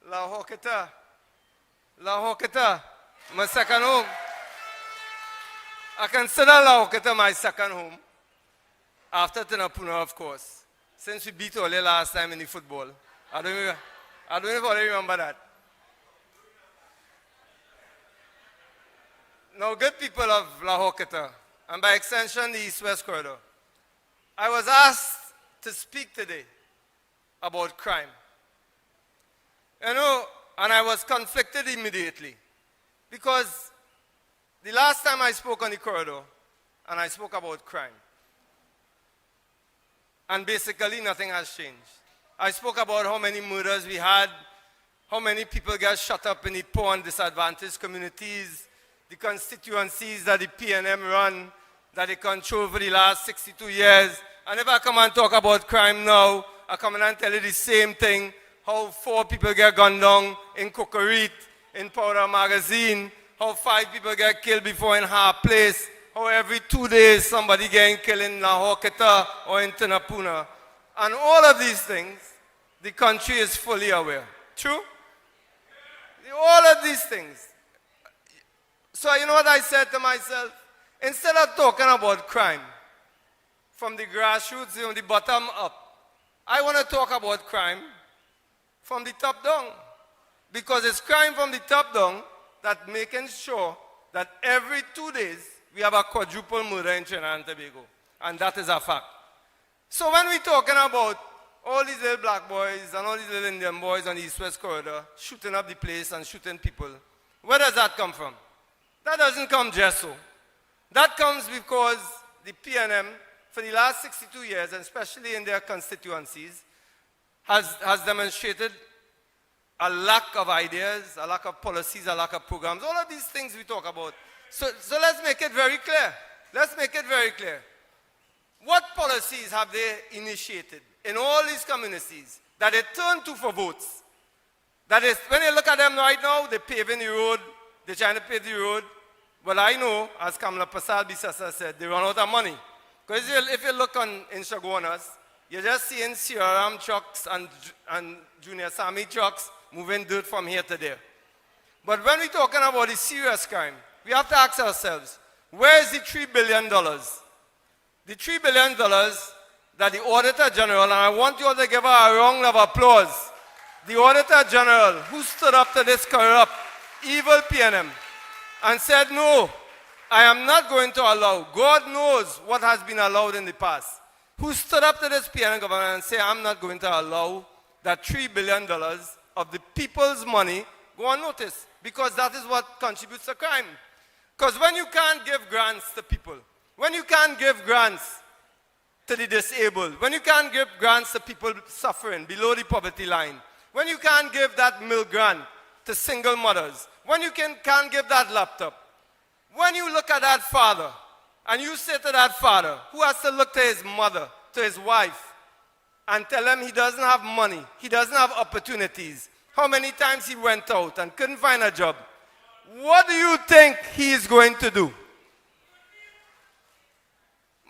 La Horquetta. La Horquetta, my second home. I consider La Horquetta my second home. After Talparo, of course. Since we beat Ole last time in the football. I don't even remember that. Now, good people of La Horquetta, and by extension, the East-West Corridor, I was asked to speak today about crime. You know, and I was conflicted immediately because the last time I spoke on the corridor, and I spoke about crime, and basically nothing has changed. I spoke about how many murders we had, how many people get shut up in the poor and disadvantaged communities, the constituencies that the PNM run, that they control for the last 62 years. And if I come and talk about crime now, I come in and tell you the same thing, how 4 people get gunned down in Cocorit, in Powder Magazine, how 5 people get killed before in Harp Place, how every 2 days somebody getting killed in La Horquetta or in Talparo. And all of these things, the country is fully aware. True? All of these things. So you know what I said to myself? Instead of talking about crime from the grassroots, from the bottom up, I want to talk about crime from the top down. Because it's crime from the top down that making sure that every 2 days we have a quadruple murder in Trinidad and Tobago. And that is a fact. So when we're talking about all these little black boys and all these little Indian boys on the East-West Corridor shooting up the place and shooting people, where does that come from? That doesn't come just so. That comes because the PNM, for the last 62 years, and especially in their constituencies, has demonstrated a lack of ideas, a lack of policies, a lack of programs. All of these things we talk about. So let's make it very clear. Let's make it very clear. What policies have they initiated in all these communities that they turn to for votes? That is, when you look at them right now, they're paving the road, they're trying to pave the road. But I know, as Kamala Pasal Bisasa said, they run out of money. Because if you look in Chaguanas, you're just seeing CRM trucks and Junior Sammy trucks moving dirt from here to there. But when we're talking about the serious crime, we have to ask ourselves, where is the $3 billion? The $3 billion that the Auditor General, and I want you all to give her a round of applause, the Auditor General who stood up to this corrupt, evil PNM, and said, no, I am not going to allow. God knows what has been allowed in the past. Who stood up to this PNM government and said, I'm not going to allow that $3 billion of the people's money go unnoticed, because that is what contributes to crime. Because when you can't give grants to people, when you can't give grants to the disabled, when you can't give grants to people suffering below the poverty line, when you can't give that milk grant to single mothers, when you can't give that laptop, when you look at that father and you say to that father who has to look to his mother, to his wife, and tell him he doesn't have money, he doesn't have opportunities, how many times he went out and couldn't find a job, what do you think he is going to do?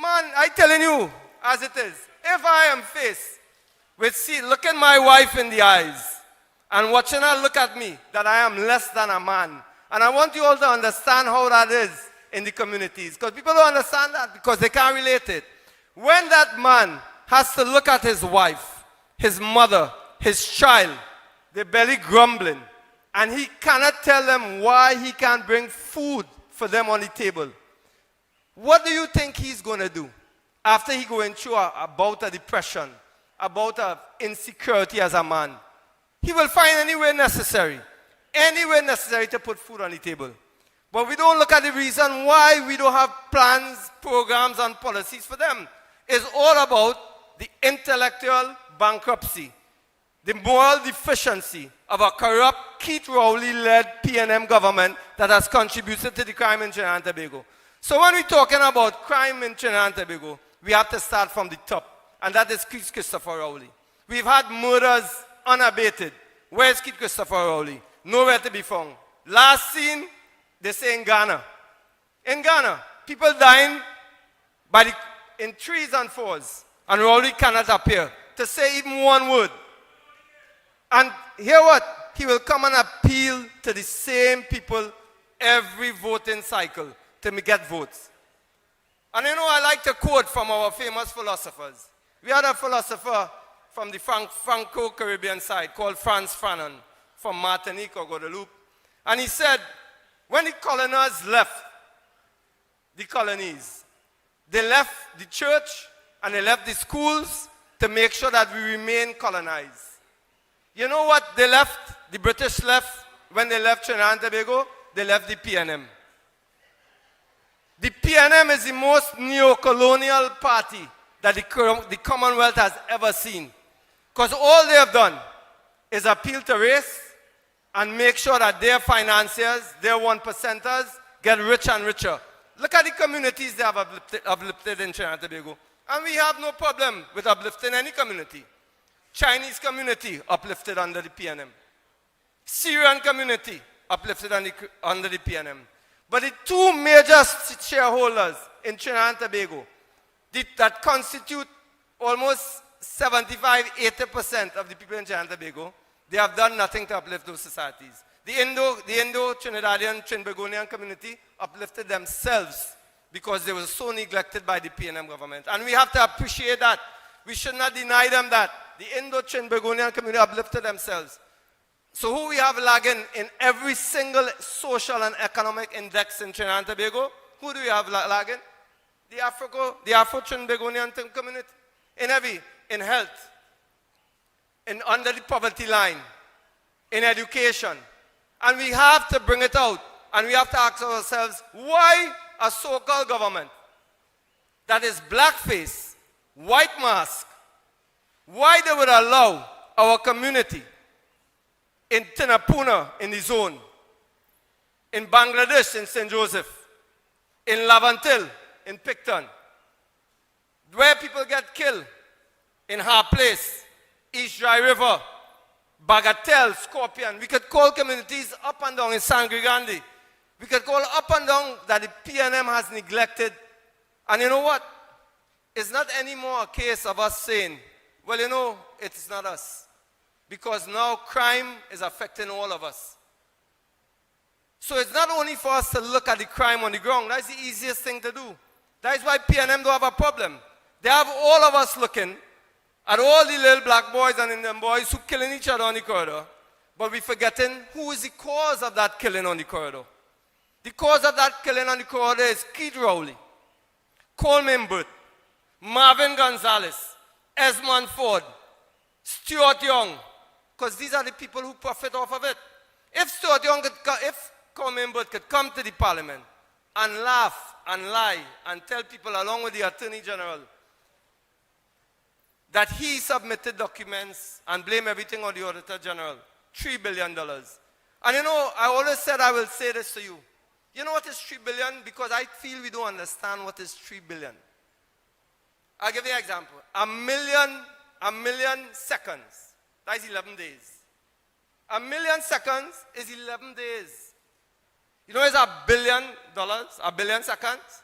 Man, I'm telling you, as it is, if I am faced with looking my wife in the eyes and watching her look at me, that I am less than a man, and I want you all to understand how that is in the communities, because people don't understand that because they can't relate it. When that man has to look at his wife, his mother, his child, they're barely grumbling, and he cannot tell them why he can't bring food for them on the table, what do you think he's going to do after he going through a bout of depression, a bout of insecurity as a man? He will find any way necessary to put food on the table. But we don't look at the reason why we don't have plans, programs, and policies for them. It's all about the intellectual bankruptcy, the moral deficiency of a corrupt, Keith Rowley-led PNM government that has contributed to the crime in Trinidad and Tobago. So when we're talking about crime in Trinidad and Tobago, we have to start from the top, and that is Keith Christopher Rowley. We've had murders unabated. Where's Keith Christopher Rowley? Nowhere to be found. Last seen, they say in Ghana. In Ghana, people dying in 3s and 4s, and Rowley cannot appear to say even one word. And hear what? He will come and appeal to the same people every voting cycle to get votes. And you know, I like to quote from our famous philosophers. We had a philosopher from the Franco-Caribbean side called Frantz Fanon from Martinique or Guadeloupe. And he said, when the colonizers left the colonies, they left the church and they left the schools to make sure that we remain colonized. You know what they left? The British left when they left Trinidad and Tobago? They left the PNM. The PNM is the most neo-colonial party that the Commonwealth has ever seen. Because all they have done is appeal to race and make sure that their financiers, their 1%ers, get richer and richer. Look at the communities they have uplifted in Trinidad and Tobago. And we have no problem with uplifting any community. Chinese community uplifted under the PNM. Syrian community uplifted under the PNM. But the two major shareholders in Trinidad and Tobago that constitute almost 75–80% of the people in Trinidad and Tobago, they have done nothing to uplift those societies. The Indo-Trinidadian, Trinbagonian community uplifted themselves because they were so neglected by the PNM government. And we have to appreciate that. We should not deny them that. The Indo-Trinbagonian community uplifted themselves. So who we have lagging in every single social and economic index in Trinidad and Tobago? Who do we have lagging? The Afro-Trinbagonian community. In health, under the poverty line, in education. And we have to bring it out. And we have to ask ourselves, why a so-called government that is blackface, white mask, why they would allow our community in Tinapuna, in the zone, in Bangladesh, in St. Joseph, in Lavantil, in Picton, where people get killed, in Har Place, East Dry River, Bagatelle, Scorpion. We could call communities up and down in Sangre Grande. We could call up and down that the PNM has neglected. And you know what? It's not anymore a case of us saying, well, you know, it's not us. Because now crime is affecting all of us. So it's not only for us to look at the crime on the ground. That's the easiest thing to do. That is why PNM don't have a problem. They have all of us looking at all the little black boys and Indian boys who killing each other on the corridor. But we're forgetting who is the cause of that killing on the corridor. The cause of that killing on the corridor is Keith Rowley, Coleman Burt, Marvin Gonzalez, Esmond Ford, Stuart Young, because these are the people who profit off of it. If Stuart Young if Coleman Burt could come to the parliament and laugh and lie and tell people along with the Attorney General that he submitted documents and blame everything on the Auditor General, $3 billion. And you know, I always said I will say this to you. You know what is 3 billion? Because I feel we don't understand what is 3 billion. I'll give you an example. A million seconds, that's 11 days. A million seconds is 11 days. You know it's $1 billion, a billion seconds?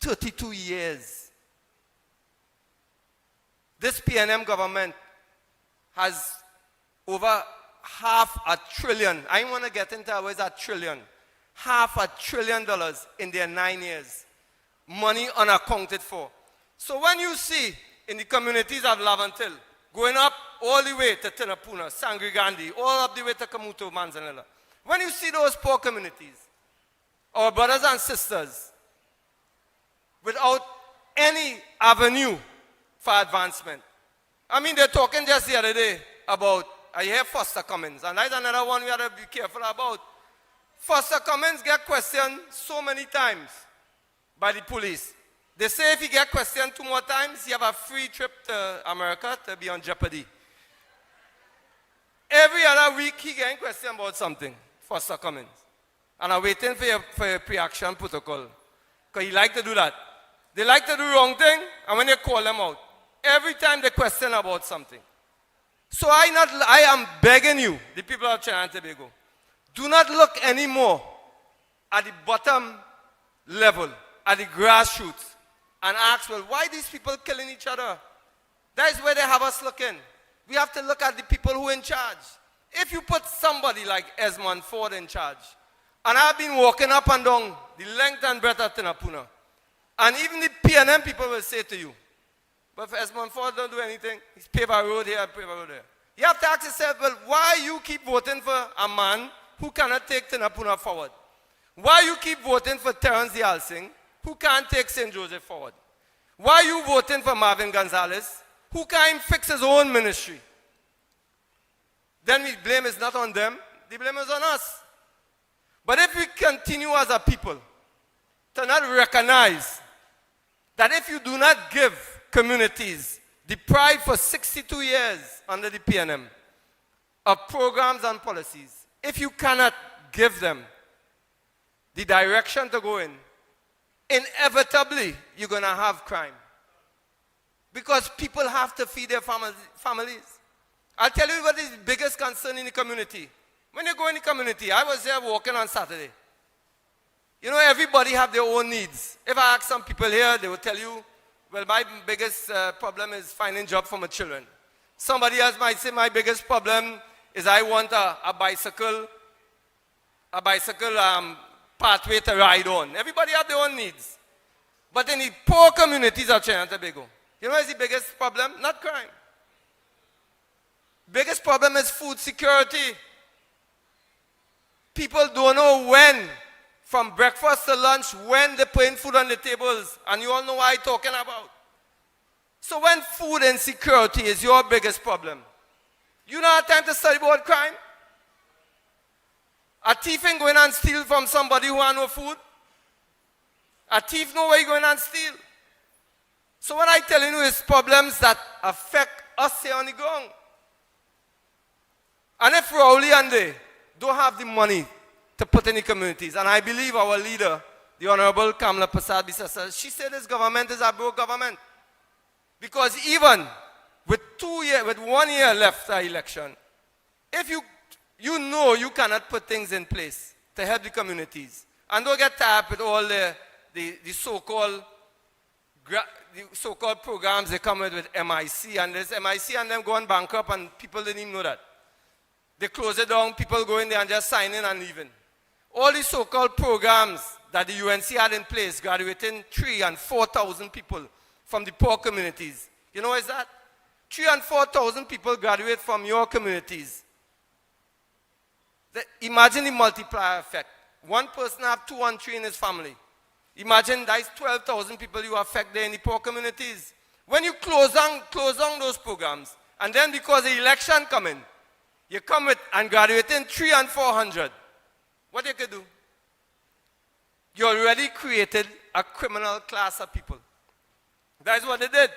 32 years. This PNM government has over $500 billion. I want to get into what's a trillion. $500 billion in their 9 years. Money unaccounted for. So when you see in the communities of Lavantil, going up all the way to Tinapuna, Sangre Grande, all up the way to Kamuto, Manzanilla, when you see those poor communities, our brothers and sisters, without any avenue for advancement. I mean, they're talking just the other day about, I hear Foster Cummins, and that's another one we have to be careful about. Foster Cummins get questioned so many times by the police. They say if he get questioned 2 more times, he have a free trip to America to be on Jeopardy. Every other week, he getting questioned about something, Foster Cummins. And I'm waiting for your pre-action protocol. Because he like to do that. They like to do the wrong thing, and when they call them out, every time they question about something. So I am begging you, the people of Trinidad and Tobago, do not look anymore at the bottom level, at the grassroots, and ask, well, why these people killing each other? That is where they have us looking. We have to look at the people who are in charge. If you put somebody like Esmond Ford in charge, and I've been walking up and down the length and breadth of Tinapuna, and even the PNM people will say to you, but if Esmond Ford don't do anything, he's pave a road here, pave a road there. You have to ask yourself, well, why you keep voting for a man who cannot take Tinapuna forward? Why you keep voting for Terence Yalsing, who can't take St. Joseph forward? Why you voting for Marvin Gonzalez, who can't fix his own ministry? Then the blame is not on them, the blame is on us. But if we continue as a people to not recognize that if you do not give communities deprived for 62 years under the PNM of programs and policies, if you cannot give them the direction to go in, inevitably you're going to have crime. Because people have to feed their families. I'll tell you what is the biggest concern in the community. When you go in the community, I was there walking on Saturday. You know, everybody have their own needs. If I ask some people here, they will tell you, well, my biggest problem is finding job for my children. Somebody else might say, my biggest problem is I want a bicycle pathway to ride on. Everybody have their own needs. But in the poor communities of Trinidad and Tobago, you know what is the biggest problem? Not crime. Biggest problem is food security. People don't know when, from breakfast to lunch, when they're putting food on the tables. And you all know what I'm talking about. So when food insecurity is your biggest problem, you don't have time to study about crime? A thief ain't going and steal from somebody who has no food. A thief know where he's going and steal. So what I'm telling you is problems that affect us here on the ground. And if Rowley and they don't have the money to put in the communities, and I believe our leader, the Honorable Kamala Prasad Bisasa, she said this government is a broke government. Because even with 1 year left the election, if you know you cannot put things in place to help the communities, and don't get tired with all the so-called programs they come with MIC, and this MIC and them going bankrupt and people didn't even know that. They close it down, people go in there and just sign in and leaving. All these so-called programs that the UNC had in place, graduating 3,000 and 4,000 people from the poor communities. You know what is that? 3,000 and 4,000 people graduate from your communities. Imagine the multiplier effect. One person have 2 and 3 in his family. Imagine that's 12,000 people you affect there in the poor communities. When you close down those programs, and then because the election come in, you come with and graduating 300 and 400. What you could do? You already created a criminal class of people. That's what they did.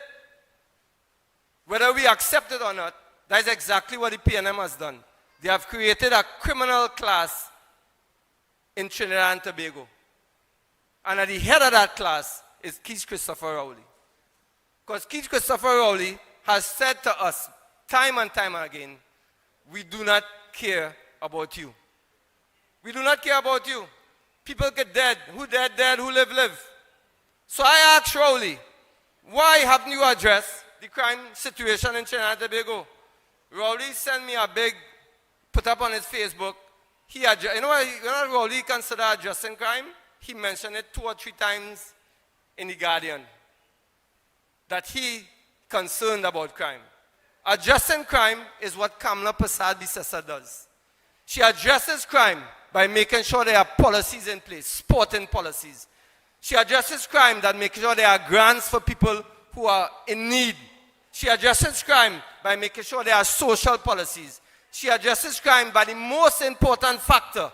Whether we accept it or not, that's exactly what the PNM has done. They have created a criminal class in Trinidad and Tobago. And at the head of that class is Keith Christopher Rowley. Because Keith Christopher Rowley has said to us time and time again, we do not care about you. We do not care about you. People get dead. Who dead, dead. Who live, live. So I asked Rowley, why haven't you addressed the crime situation in Trinidad and Tobago? Rowley sent me a big, put up on his Facebook. You know what Rowley consider addressing crime? He mentioned it 2 or 3 times in The Guardian. That he concerned about crime. Addressing crime is what Kamala Prasad Bisasa does. She addresses crime by making sure there are policies in place, supporting policies. She addresses crime by making sure there are grants for people who are in need. She addresses crime by making sure there are social policies. She addresses crime by the most important factor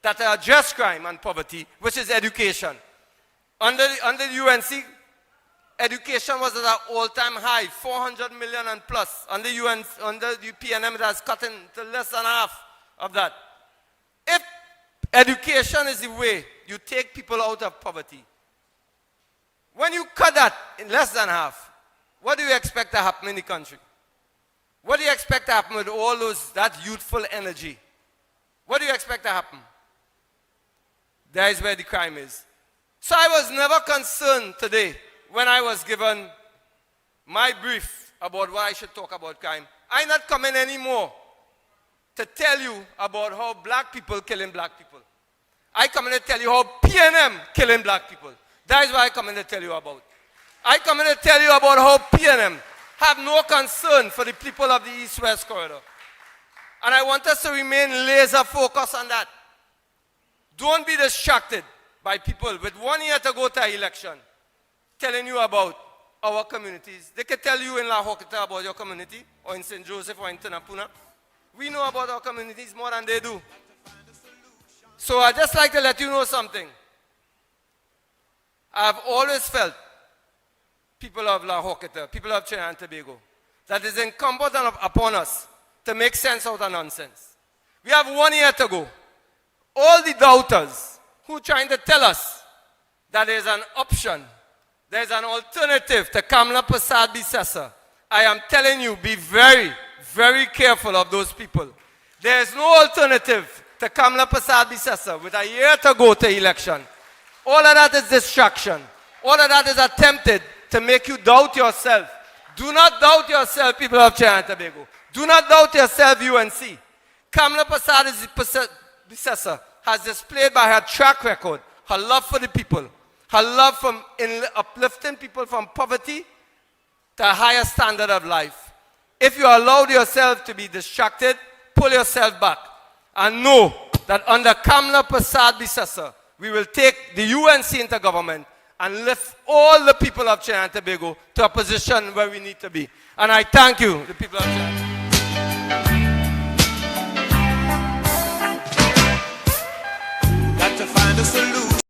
that address crime and poverty, which is education. Under the UNC, education was at an all-time high, 400 million and plus. Under the PNM, it has cut to less than half of that. If education is the way you take people out of poverty, when you cut that in less than half, what do you expect to happen in the country? What do you expect to happen with all that youthful energy? What do you expect to happen? That is where the crime is. So I was never concerned today when I was given my brief about what I should talk about crime. I'm not coming anymore to tell you about how black people killing black people. I come in to tell you how PNM killing black people. That is what I come in to tell you about. I come in to tell you about how PNM have no concern for the people of the East-West corridor. And I want us to remain laser focused on that. Don't be distracted by people with 1 year to go to election telling you about our communities. They can tell you in La Horquetta about your community, or in St. Joseph, or in Tanapuna. We know about our communities more than they do. So I'd just like to let you know something. I've always felt, people of La Horquetta, people of Trinidad and Tobago, that it is incumbent upon us to make sense out of nonsense. We have 1 year to go. All the doubters who are trying to tell us that there's an option, there's an alternative to Kamla Prasad Bisesa, I am telling you, be very, very careful of those people. There's no alternative to Kamla Prasad Bisesa with a year to go to election. All of that is distraction. All of that is attempted to make you doubt yourself. Do not doubt yourself, people of Trinidad and Tobago. Do not doubt yourself, UNC. Kamla Prasad Bisesa has displayed by her track record her love for the people, her love for uplifting people from poverty to a higher standard of life. If you allow yourself to be distracted, pull yourself back and know that under Kamla Prasad Bisesa, we will take the UNC into government and lift all the people of Trinidad and Tobago to a position where we need to be. And I thank you, the people of Trinidad. Got to find a solution.